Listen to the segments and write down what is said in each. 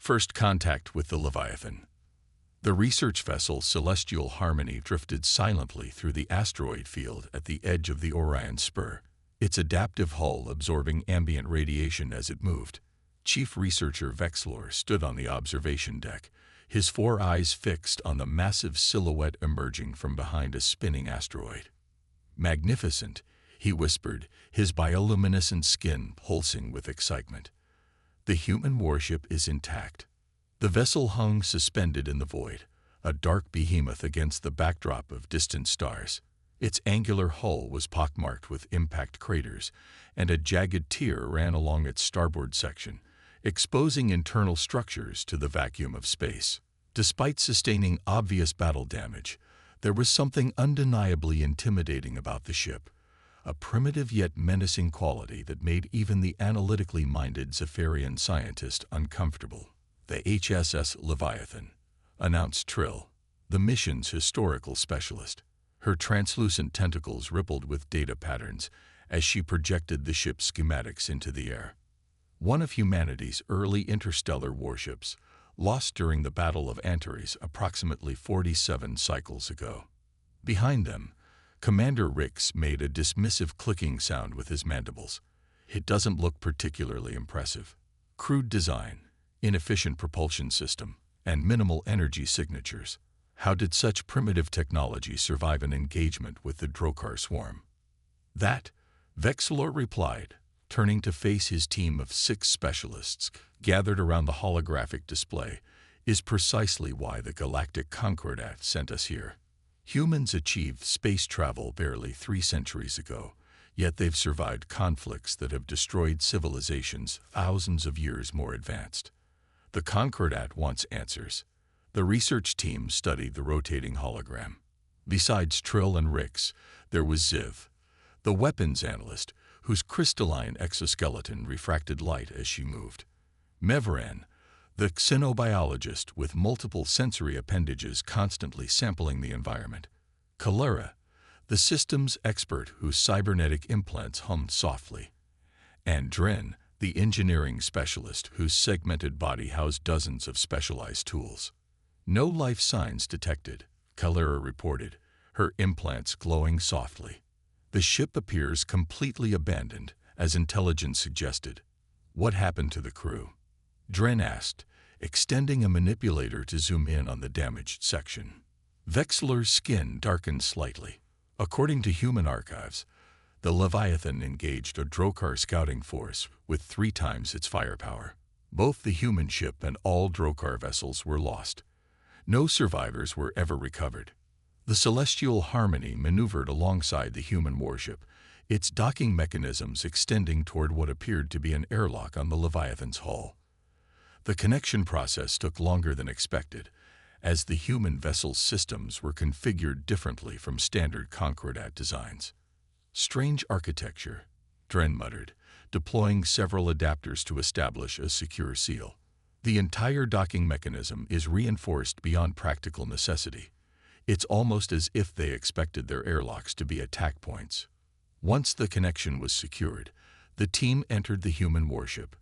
First contact with the Leviathan. The research vessel Celestial Harmony drifted silently through the asteroid field at the edge of the Orion Spur, its adaptive hull absorbing ambient radiation as it moved. Chief Researcher Vexlor stood on the observation deck, his four eyes fixed on the massive silhouette emerging from behind a spinning asteroid. "Magnificent," he whispered, his bioluminescent skin pulsing with excitement. "The human warship is intact." The vessel hung suspended in the void, a dark behemoth against the backdrop of distant stars. Its angular hull was pockmarked with impact craters, and a jagged tear ran along its starboard section, exposing internal structures to the vacuum of space. Despite sustaining obvious battle damage, there was something undeniably intimidating about the ship, a primitive yet menacing quality that made even the analytically minded Zephyrian scientist uncomfortable. "The HSS Leviathan," announced Trill, the mission's historical specialist. Her translucent tentacles rippled with data patterns as she projected the ship's schematics into the air. One of humanity's early interstellar warships, lost during the Battle of Antares approximately 47 cycles ago. Behind them, Commander Rix made a dismissive clicking sound with his mandibles. "It doesn't look particularly impressive. Crude design, inefficient propulsion system, and minimal energy signatures. How did such primitive technology survive an engagement with the Drokar swarm?" "That," Vexlor replied, turning to face his team of 6 specialists gathered around the holographic display, "is precisely why the Galactic Concordat sent us here. Humans achieved space travel barely 3 centuries ago, yet they've survived conflicts that have destroyed civilizations thousands of years more advanced. The Concordat wants answers." The research team studied the rotating hologram. Besides Trill and Rix, there was Ziv, the weapons analyst, whose crystalline exoskeleton refracted light as she moved. Mevran, the xenobiologist with multiple sensory appendages constantly sampling the environment. Kalera, the systems expert whose cybernetic implants hummed softly. And Dren, the engineering specialist whose segmented body housed dozens of specialized tools. "No life signs detected," Kalera reported, her implants glowing softly. "The ship appears completely abandoned, as intelligence suggested." "What happened to the crew?" Dren asked, extending a manipulator to zoom in on the damaged section. Vexlor's skin darkened slightly. According to human archives, the Leviathan engaged a Drokar scouting force with 3 times its firepower. Both the human ship and all Drokar vessels were lost. No survivors were ever recovered. The Celestial Harmony maneuvered alongside the human warship, its docking mechanisms extending toward what appeared to be an airlock on the Leviathan's hull. The connection process took longer than expected, as the human vessel's systems were configured differently from standard Concordat designs. "Strange architecture," Dren muttered, deploying several adapters to establish a secure seal. "The entire docking mechanism is reinforced beyond practical necessity. It's almost as if they expected their airlocks to be attack points." Once the connection was secured, the team entered the human warship.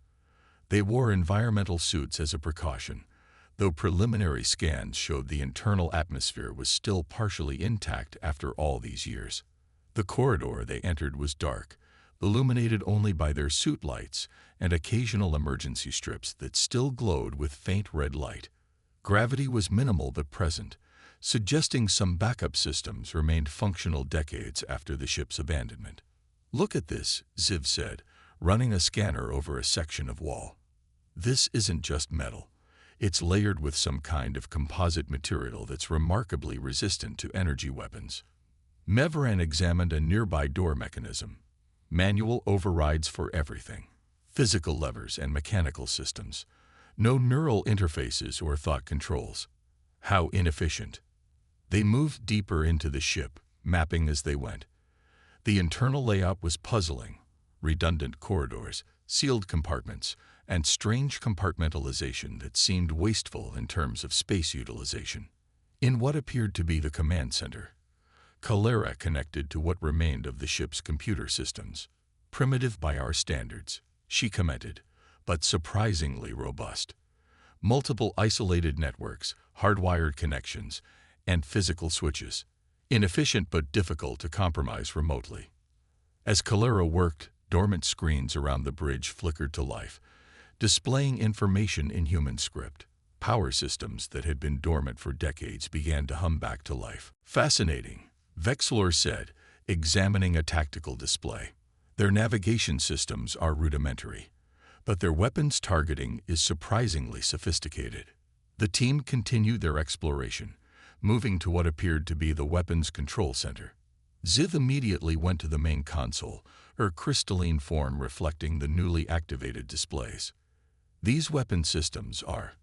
They wore environmental suits as a precaution, though preliminary scans showed the internal atmosphere was still partially intact after all these years. The corridor they entered was dark, illuminated only by their suit lights and occasional emergency strips that still glowed with faint red light. Gravity was minimal but present, suggesting some backup systems remained functional decades after the ship's abandonment. "Look at this," Ziv said, running a scanner over a section of wall. "This isn't just metal. It's layered with some kind of composite material that's remarkably resistant to energy weapons." Mevran examined a nearby door mechanism. Manual overrides for everything. Physical levers and mechanical systems. No neural interfaces or thought controls. How inefficient. They moved deeper into the ship, mapping as they went. The internal layout was puzzling. Redundant corridors, sealed compartments, and strange compartmentalization that seemed wasteful in terms of space utilization. In what appeared to be the command center, Kalera connected to what remained of the ship's computer systems. "Primitive by our standards," she commented, "but surprisingly robust. multiple isolated networks, hardwired connections, and physical switches, inefficient but difficult to compromise remotely. As Calera worked, dormant screens around the bridge flickered to life, displaying information in human script. Power systems that had been dormant for decades began to hum back to life. Fascinating, Vexlor said, examining a tactical display. Their navigation systems are rudimentary, but their weapons targeting is surprisingly sophisticated. The team continued their exploration, moving to what appeared to be the weapons control center. Ziv immediately went to the main console, her crystalline form reflecting the newly activated displays. These weapon systems are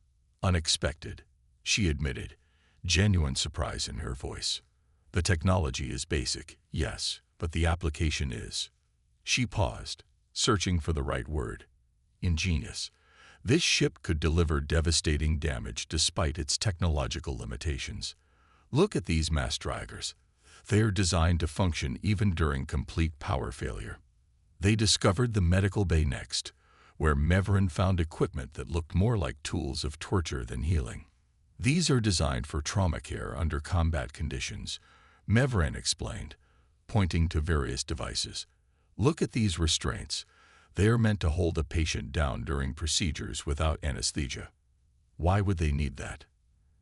unexpected, she admitted, genuine surprise in her voice. The technology is basic, yes, but the application is. She paused, searching for the right word. Ingenious. This ship could deliver devastating damage despite its technological limitations. Look at these mass drivers. They are designed to function even during complete power failure. They discovered the medical bay next, where Mevrin found equipment that looked more like tools of torture than healing. These are designed for trauma care under combat conditions, Mevrin explained, pointing to various devices. Look at these restraints. They are meant to hold a patient down during procedures without anesthesia. Why would they need that?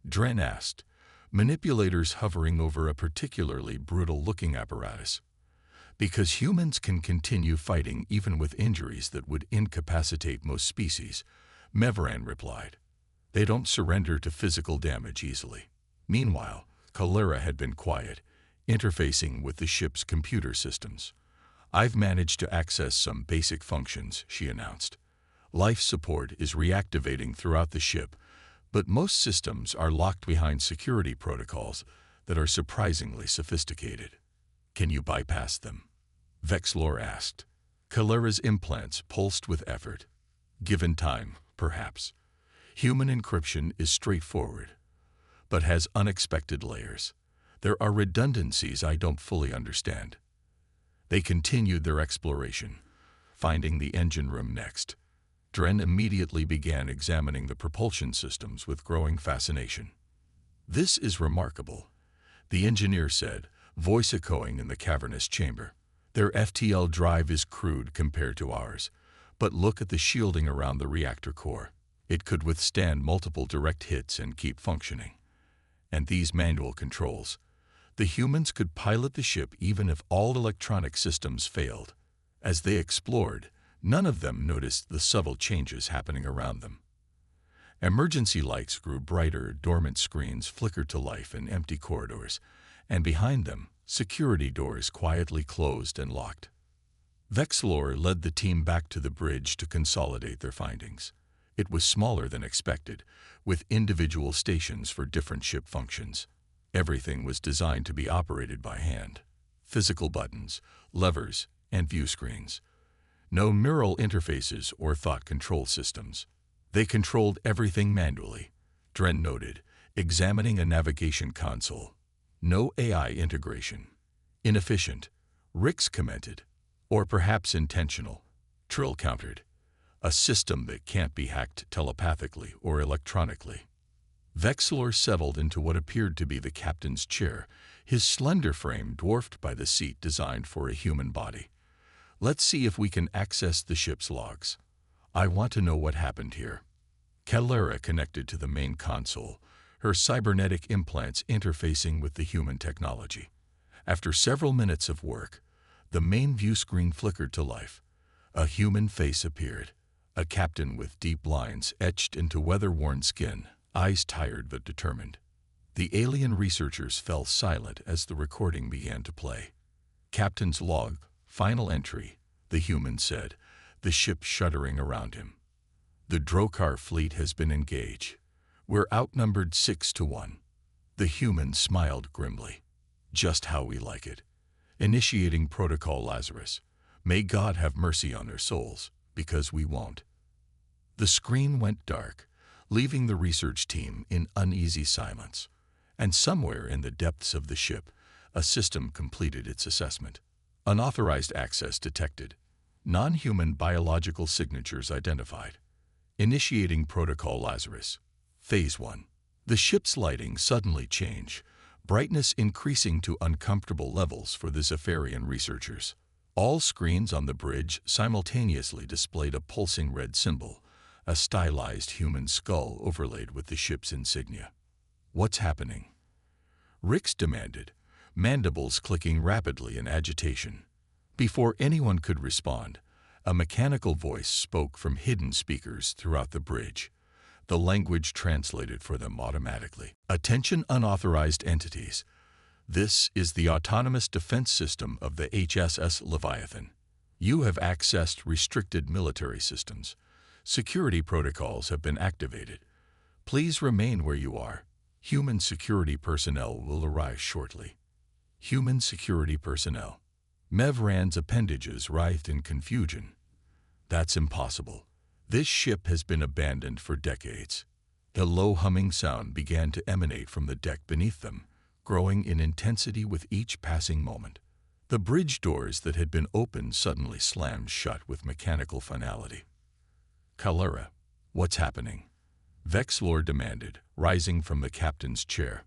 Dren asked, manipulators hovering over a particularly brutal-looking apparatus. Because humans can continue fighting even with injuries that would incapacitate most species, Mevran replied. They don't surrender to physical damage easily. Meanwhile, Calera had been quiet, interfacing with the ship's computer systems. I've managed to access some basic functions, she announced. Life support is reactivating throughout the ship, but most systems are locked behind security protocols that are surprisingly sophisticated. Can you bypass them? Vexlor asked. Calera's implants pulsed with effort. Given time, perhaps. Human encryption is straightforward, but has unexpected layers. There are redundancies I don't fully understand. They continued their exploration, finding the engine room next. Dren immediately began examining the propulsion systems with growing fascination. This is remarkable, the engineer said, voice echoing in the cavernous chamber. Their FTL drive is crude compared to ours, but look at the shielding around the reactor core. It could withstand multiple direct hits and keep functioning. And these manual controls. The humans could pilot the ship even if all electronic systems failed. As they explored, none of them noticed the subtle changes happening around them. Emergency lights grew brighter, dormant screens flickered to life in empty corridors, and behind them, security doors quietly closed and locked. Vexlor led the team back to the bridge to consolidate their findings. It was smaller than expected, with individual stations for different ship functions. Everything was designed to be operated by hand. Physical buttons, levers, and view screens. No neural interfaces or thought control systems. They controlled everything manually, Dren noted, examining a navigation console. No AI integration. Inefficient, Rix commented. Or perhaps intentional, Trill countered. A system that can't be hacked telepathically or electronically. Vexlor settled into what appeared to be the captain's chair, his slender frame dwarfed by the seat designed for a human body. Let's see if we can access the ship's logs. I want to know what happened here. Calera connected to the main console, her cybernetic implants interfacing with the human technology. After several minutes of work, the main view screen flickered to life. A human face appeared, a captain with deep lines etched into weather-worn skin, eyes tired but determined. The alien researchers fell silent as the recording began to play. Captain's log, final entry, the human said, the ship shuddering around him. The Drokar fleet has been engaged. We're outnumbered 6-1. The human smiled grimly. Just how we like it. Initiating Protocol Lazarus. May God have mercy on their souls, because we won't. The screen went dark, leaving the research team in uneasy silence. And somewhere in the depths of the ship, a system completed its assessment. Unauthorized access detected. Non-human biological signatures identified. Initiating Protocol Lazarus. Phase 1. The ship's lighting suddenly changed, brightness increasing to uncomfortable levels for the Zephyrian researchers. All screens on the bridge simultaneously displayed a pulsing red symbol, a stylized human skull overlaid with the ship's insignia. "What's happening?" Rix demanded, mandibles clicking rapidly in agitation. Before anyone could respond, a mechanical voice spoke from hidden speakers throughout the bridge. The language translated for them automatically. "Attention unauthorized entities. This is the autonomous defense system of the HSS Leviathan. You have accessed restricted military systems. Security protocols have been activated. Please remain where you are. Human security personnel will arrive shortly." Human security personnel. Mevran's appendages writhed in confusion. "That's impossible. This ship has been abandoned for decades." The low humming sound began to emanate from the deck beneath them, growing in intensity with each passing moment. The bridge doors that had been opened suddenly slammed shut with mechanical finality. "Kalura, what's happening?" Vexlor demanded, rising from the captain's chair.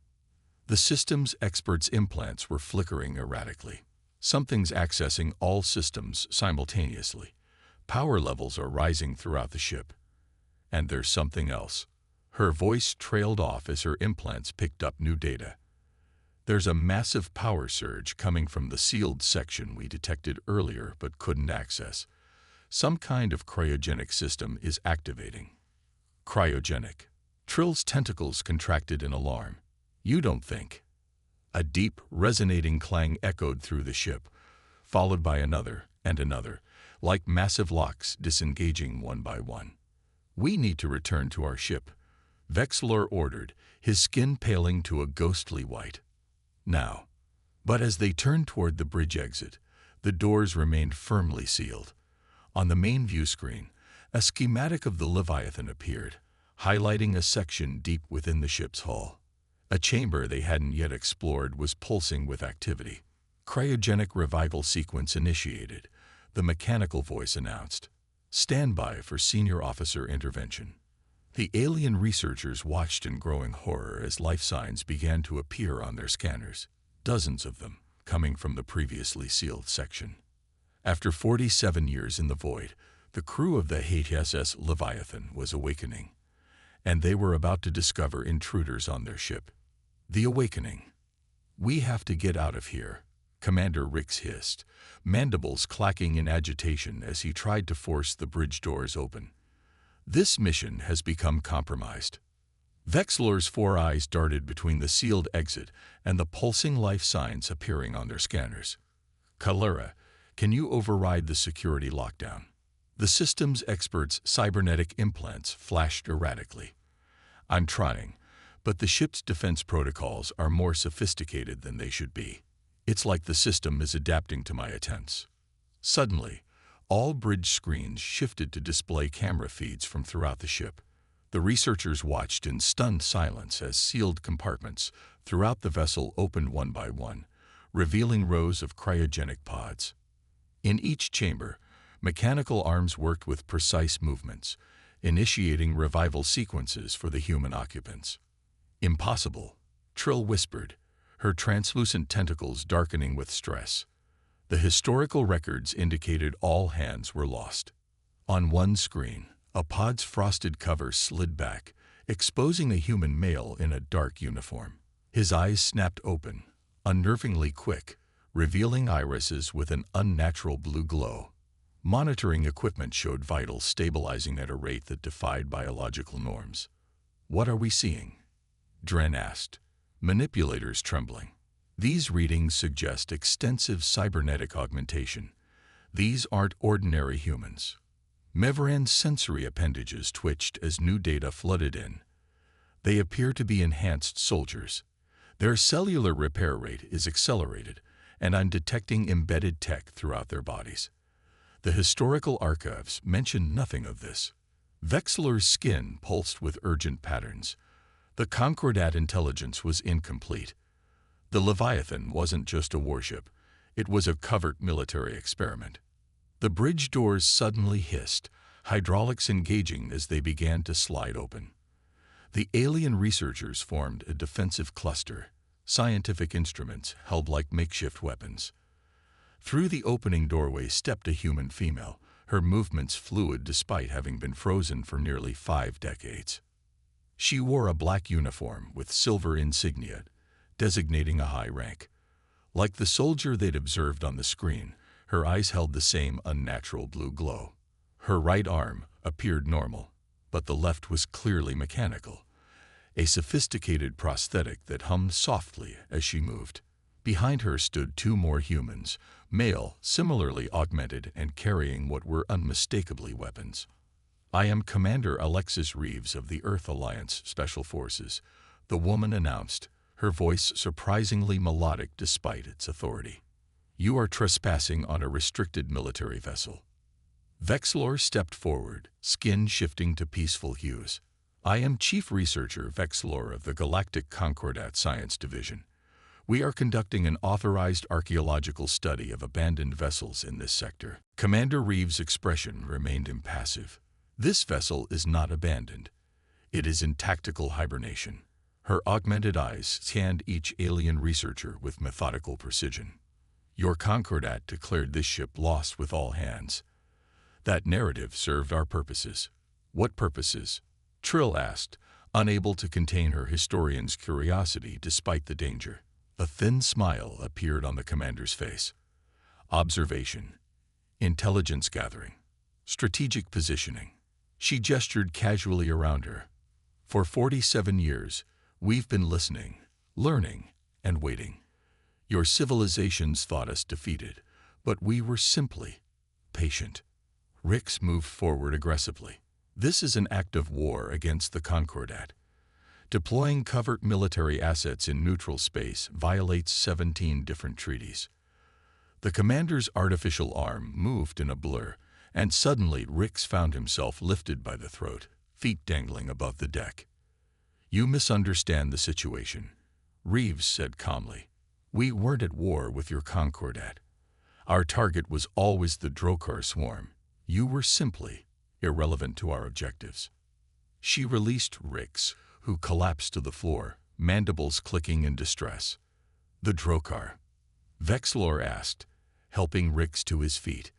The system's expert's implants were flickering erratically. "Something's accessing all systems simultaneously. Power levels are rising throughout the ship. And there's something else." Her voice trailed off as her implants picked up new data. "There's a massive power surge coming from the sealed section we detected earlier but couldn't access. Some kind of cryogenic system is activating." "Cryogenic." Trill's tentacles contracted in alarm. "You don't think?" A deep, resonating clang echoed through the ship, followed by another and another, like massive locks disengaging one by one. "We need to return to our ship," Vexlor ordered, his skin paling to a ghostly white. "Now." But as they turned toward the bridge exit, the doors remained firmly sealed. On the main view screen, a schematic of the Leviathan appeared, highlighting a section deep within the ship's hull. A chamber they hadn't yet explored was pulsing with activity. "Cryogenic revival sequence initiated," the mechanical voice announced. "Stand by for senior officer intervention." The alien researchers watched in growing horror as life signs began to appear on their scanners, dozens of them coming from the previously sealed section. After 47 years in the void, the crew of the HSS Leviathan was awakening, and they were about to discover intruders on their ship. The awakening. "We have to get out of here," Commander Rix hissed, mandibles clacking in agitation as he tried to force the bridge doors open. "This mission has become compromised." Vexlor's four eyes darted between the sealed exit and the pulsing life signs appearing on their scanners. "Kalura, can you override the security lockdown?" The system's expert's cybernetic implants flashed erratically. "I'm trying, but the ship's defense protocols are more sophisticated than they should be. It's like the system is adapting to my attempts." Suddenly, all bridge screens shifted to display camera feeds from throughout the ship. The researchers watched in stunned silence as sealed compartments throughout the vessel opened one by one, revealing rows of cryogenic pods. In each chamber, mechanical arms worked with precise movements, initiating revival sequences for the human occupants. "Impossible," Trill whispered, her translucent tentacles darkening with stress. The historical records indicated all hands were lost. On one screen, a pod's frosted cover slid back, exposing a human male in a dark uniform. His eyes snapped open, unnervingly quick, revealing irises with an unnatural blue glow. Monitoring equipment showed vitals stabilizing at a rate that defied biological norms. "What are we seeing?" Dren asked, manipulators trembling. "These readings suggest extensive cybernetic augmentation. These aren't ordinary humans." Mevran's sensory appendages twitched as new data flooded in. "They appear to be enhanced soldiers. Their cellular repair rate is accelerated, and I'm detecting embedded tech throughout their bodies." The historical archives mentioned nothing of this. Vexlor's skin pulsed with urgent patterns. The Concordat intelligence was incomplete. The Leviathan wasn't just a warship. It was a covert military experiment. The bridge doors suddenly hissed, hydraulics engaging as they began to slide open. The alien researchers formed a defensive cluster, scientific instruments held like makeshift weapons. Through the opening doorway stepped a human female, her movements fluid despite having been frozen for nearly 5 decades. She wore a black uniform with silver insignia, designating a high rank. Like the soldier they'd observed on the screen, her eyes held the same unnatural blue glow. Her right arm appeared normal, but the left was clearly mechanical, a sophisticated prosthetic that hummed softly as she moved. Behind her stood 2 more humans, male, similarly augmented and carrying what were unmistakably weapons. "I am Commander Alexis Reeves of the Earth Alliance Special Forces," the woman announced, her voice surprisingly melodic despite its authority. "You are trespassing on a restricted military vessel." Vexlor stepped forward, skin shifting to peaceful hues. "I am Chief Researcher Vexlor of the Galactic Concordat Science Division. We are conducting an authorized archaeological study of abandoned vessels in this sector." Commander Reeves' expression remained impassive. "This vessel is not abandoned. It is in tactical hibernation." Her augmented eyes scanned each alien researcher with methodical precision. "Your Concordat declared this ship lost with all hands. That narrative served our purposes." "What purposes?" Trill asked, unable to contain her historian's curiosity despite the danger. A thin smile appeared on the commander's face. "Observation, intelligence gathering, strategic positioning." She gestured casually around her. "For 47 years, we've been listening, learning, and waiting. Your civilizations thought us defeated, but we were simply patient." Rix moved forward aggressively. "This is an act of war against the Concordat. Deploying covert military assets in neutral space violates 17 different treaties." The commander's artificial arm moved in a blur, and suddenly Rix found himself lifted by the throat, feet dangling above the deck. "You misunderstand the situation," Reeves said calmly. "We weren't at war with your Concordat. Our target was always the Drokar swarm. You were simply irrelevant to our objectives." She released Rix, who collapsed to the floor, mandibles clicking in distress. "The Drokar?" Vexlor asked, helping Rix to his feet.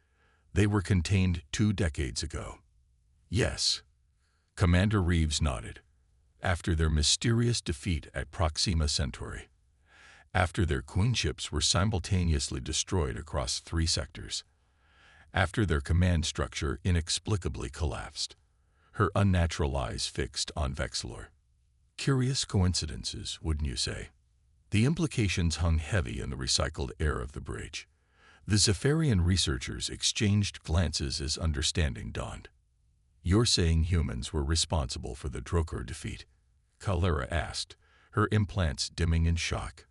"They were contained 2 decades ago." "Yes." Commander Reeves nodded. "After their mysterious defeat at Proxima Centauri. After their queenships were simultaneously destroyed across 3 sectors. After their command structure inexplicably collapsed." Her unnatural eyes fixed on Vexlor. "Curious coincidences, wouldn't you say?" The implications hung heavy in the recycled air of the bridge. The Zephyrian researchers exchanged glances as understanding dawned. "You're saying humans were responsible for the Drokar defeat?" Kalera asked, her implants dimming in shock.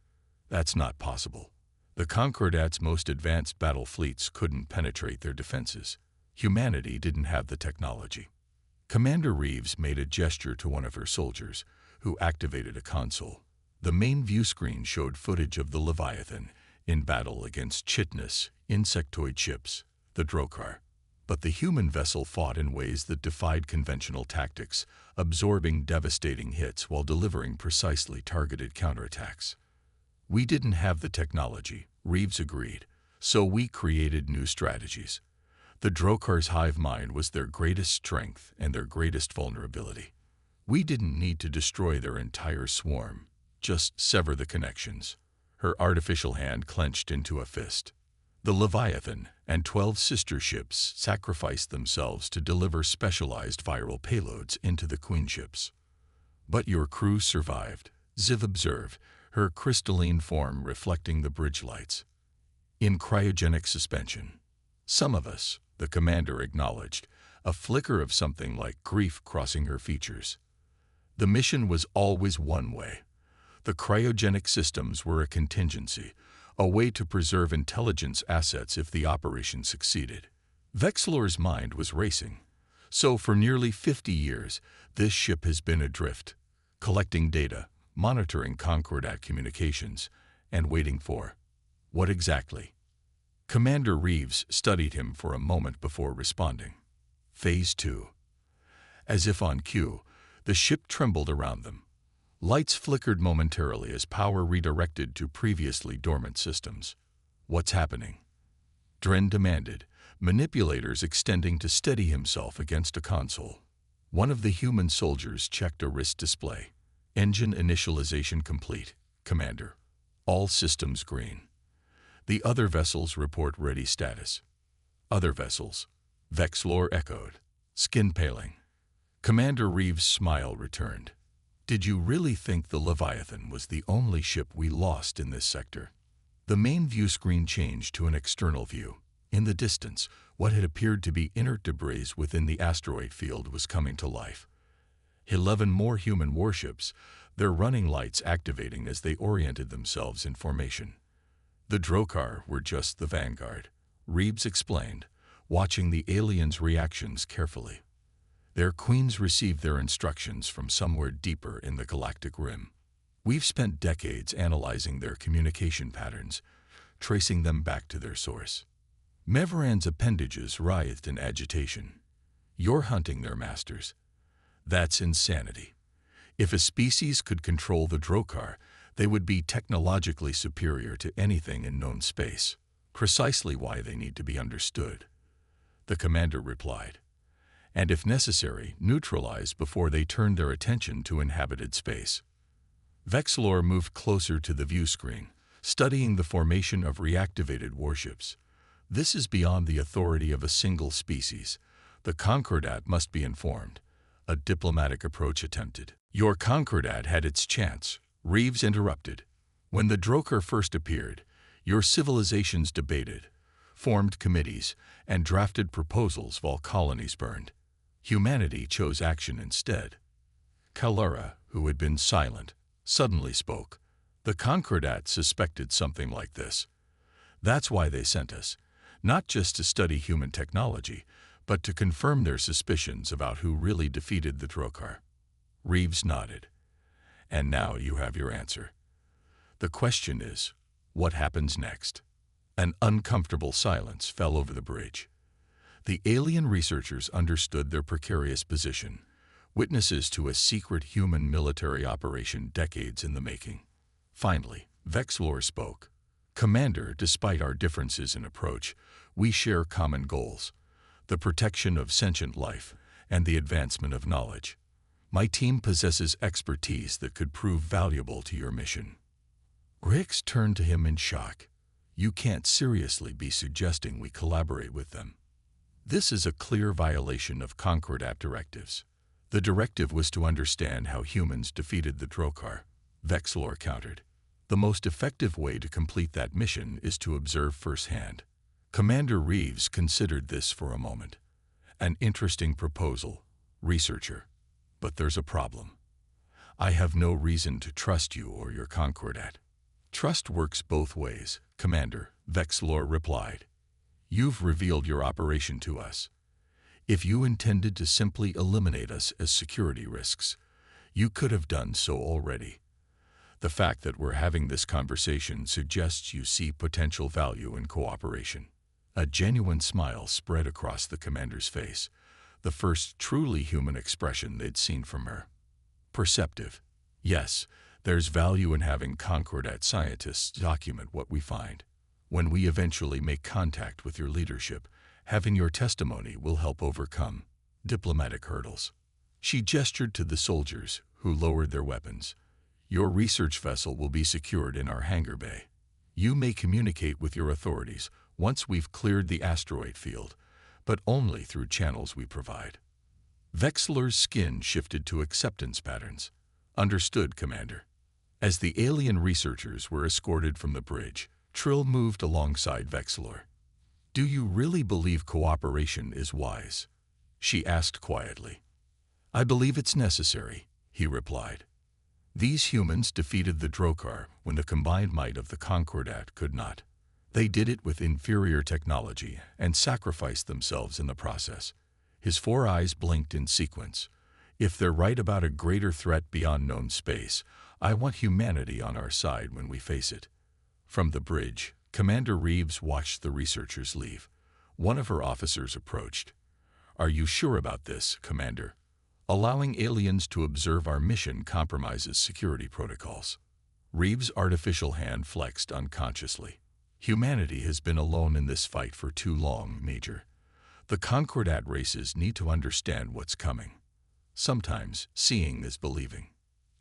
"That's not possible. The Concordat's most advanced battle fleets couldn't penetrate their defenses. Humanity didn't have the technology." Commander Reeves made a gesture to one of her soldiers, who activated a console. The main view screen showed footage of the Leviathan in battle against chitinous, insectoid ships, the Drokar. But the human vessel fought in ways that defied conventional tactics, absorbing devastating hits while delivering precisely targeted counterattacks. "We didn't have the technology," Reeves agreed, "so we created new strategies. The Drokar's hive mind was their greatest strength and their greatest vulnerability. We didn't need to destroy their entire swarm, just sever the connections." Her artificial hand clenched into a fist. "The Leviathan and 12 sister ships sacrificed themselves to deliver specialized viral payloads into the queenships. But your crew survived," Ziv observed, her crystalline form reflecting the bridge lights. "In cryogenic suspension." "Some of us," the commander acknowledged, a flicker of something like grief crossing her features. "The mission was always one way. The cryogenic systems were a contingency, a way to preserve intelligence assets if the operation succeeded." Vexlor's mind was racing. "So for nearly 50 years, this ship has been adrift, collecting data, monitoring Concordat communications, and waiting for what exactly?" Commander Reeves studied him for a moment before responding. "Phase 2. As if on cue, The ship trembled around them. Lights flickered momentarily as power redirected to previously dormant systems. "What's happening?" Dren demanded, manipulators extending to steady himself against a console. One of the human soldiers checked a wrist display. "Engine initialization complete, Commander. All systems green." "The other vessels report ready status." "Other vessels?" Vexlor echoed, skin paling. Commander Reeves' smile returned. "Did you really think the Leviathan was the only ship we lost in this sector?" The main view screen changed to an external view. In the distance, what had appeared to be inert debris within the asteroid field was coming to life. 11 more human warships, their running lights activating as they oriented themselves in formation. The Drokar were just the vanguard, Reeves explained, watching the aliens' reactions carefully. Their queens received their instructions from somewhere deeper in the galactic rim. "We've spent decades analyzing their communication patterns, tracing them back to their source." Meveran's appendages writhed in agitation. "You're hunting their masters. That's insanity. If a species could control the Drokar, they would be technologically superior to anything in known space. Precisely why they need to be understood." The commander replied. "And if necessary, neutralized before they turn their attention to inhabited space." Vexlor moved closer to the view screen, studying the formation of reactivated warships. "This is beyond the authority of a single species. The Concordat must be informed." A diplomatic approach attempted. "Your Concordat had its chance," Reeves interrupted. "When the Drokar first appeared, your civilizations debated, formed committees, and drafted proposals while colonies burned. Humanity chose action instead." Kalara, who had been silent, suddenly spoke. "The Concordat suspected something like this. That's why they sent us, not just to study human technology, but to confirm their suspicions about who really defeated the Drokar." Reeves nodded. "And now you have your answer. The question is, what happens next?" An uncomfortable silence fell over the bridge. The alien researchers understood their precarious position, witnesses to a secret human military operation decades in the making. Finally, Vexlor spoke. "Commander, despite our differences in approach, we share common goals: the protection of sentient life and the advancement of knowledge. My team possesses expertise that could prove valuable to your mission." Rix turned to him in shock. "You can't seriously be suggesting we collaborate with them. This is a clear violation of Concordat directives." "The directive was to understand how humans defeated the Drokar," Vexlor countered. "The most effective way to complete that mission is to observe firsthand." Commander Reeves considered this for a moment. "An interesting proposal, researcher. But there's a problem. I have no reason to trust you or your Concordat." "Trust works both ways, Commander," Vexlor replied. "You've revealed your operation to us. If you intended to simply eliminate us as security risks, you could have done so already. The fact that we're having this conversation suggests you see potential value in cooperation." A genuine smile spread across the commander's face, the first truly human expression they'd seen from her. "Perceptive. Yes, there's value in having Concordat scientists document what we find. When we eventually make contact with your leadership, having your testimony will help overcome diplomatic hurdles." She gestured to the soldiers, who lowered their weapons. "Your research vessel will be secured in our hangar bay. You may communicate with your authorities once we've cleared the asteroid field, but only through channels we provide." Vexlor's skin shifted to acceptance patterns. "Understood, Commander." As the alien researchers were escorted from the bridge, Trill moved alongside Vexlor. "Do you really believe cooperation is wise?" she asked quietly. "I believe it's necessary," he replied. "These humans defeated the Drokar when the combined might of the Concordat could not. They did it with inferior technology and sacrificed themselves in the process." His 4 eyes blinked in sequence. "If they're right about a greater threat beyond known space, I want humanity on our side when we face it." From the bridge, Commander Reeves watched the researchers leave. One of her officers approached. "Are you sure about this, Commander?" Allowing aliens to observe our mission compromises security protocols. Reeves' artificial hand flexed unconsciously. Humanity has been alone in this fight for too long, Major. The Concordat races need to understand what's coming. Sometimes, seeing is believing.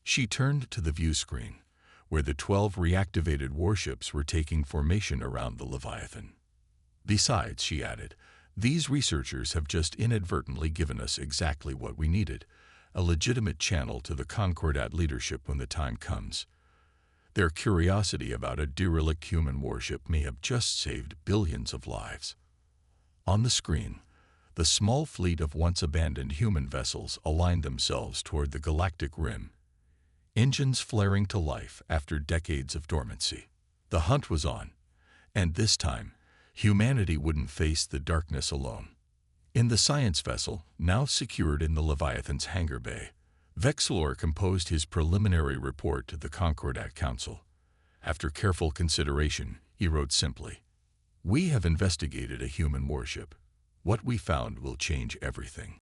She turned to the view screen, where the 12 reactivated warships were taking formation around the Leviathan. Besides, she added, these researchers have just inadvertently given us exactly what we needed, a legitimate channel to the Concordat leadership when the time comes. Their curiosity about a derelict human warship may have just saved billions of lives. On the screen, the small fleet of once-abandoned human vessels aligned themselves toward the galactic rim, engines flaring to life after decades of dormancy. The hunt was on, and this time, humanity wouldn't face the darkness alone. In the science vessel, now secured in the Leviathan's hangar bay, Vexilor composed his preliminary report to the Concordat Council. After careful consideration, he wrote simply, "We have investigated a human warship. What we found will change everything."